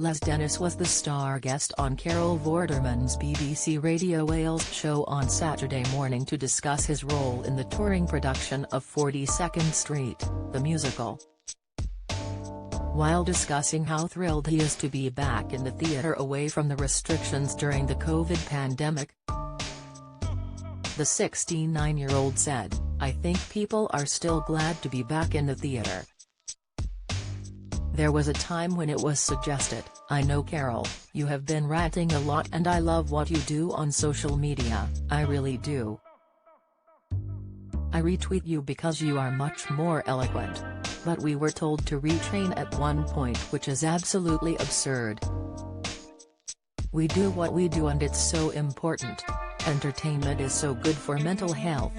Les Dennis was the star guest on Carol Vorderman's BBC Radio Wales show on Saturday morning to discuss his role in the touring production of 42nd Street, the musical. While discussing how thrilled he is to be back in the theatre away from the restrictions during the COVID pandemic, the 69-year-old said, "I think people are still glad to be back in the theatre. There was a time when it was suggested, I know Carol, you have been ranting a lot and I love what you do on social media, I really do. I retweet you because you are much more eloquent. But we were told to retrain at one point, which is absolutely absurd. We do what we do and it's so important. Entertainment is so good for mental health."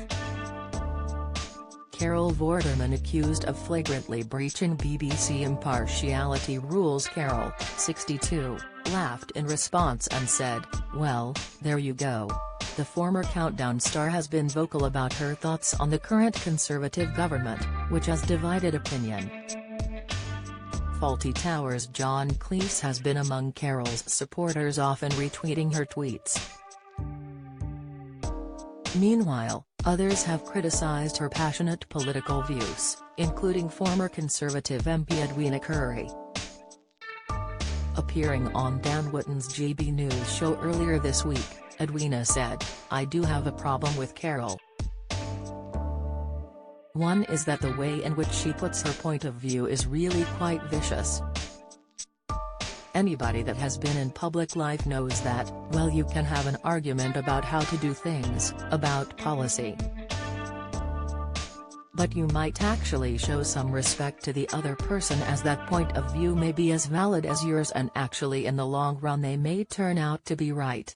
Carol Vorderman, accused of flagrantly breaching BBC impartiality rules. Carol, 62, laughed in response and said, "Well, there you go." The former Countdown star has been vocal about her thoughts on the current Conservative government, which has divided opinion. Fawlty Towers' John Cleese has been among Carol's supporters, often retweeting her tweets. Meanwhile, others have criticised her passionate political views, including former Conservative MP Edwina Currie. Appearing on Dan Wootton's GB News show earlier this week, Edwina said, "I do have a problem with Carol. One is that the way in which she puts her point of view is really quite vicious. Anybody that has been in public life knows that, well, you can have an argument about how to do things, about policy. But you might actually show some respect to the other person, as that point of view may be as valid as yours and actually in the long run they may turn out to be right.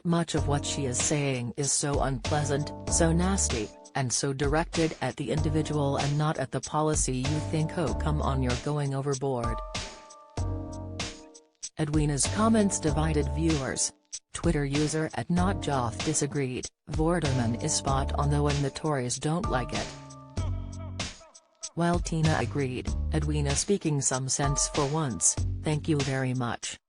Much of what she is saying is so unpleasant, so nasty, and so directed at the individual and not at the policy. You think, oh come on, you're going overboard." Edwina's comments divided viewers. Twitter user @NotJoth disagreed, "Vorderman is spot on though and the Tories don't like it." While Tina agreed, "Edwina speaking some sense for once, thank you very much."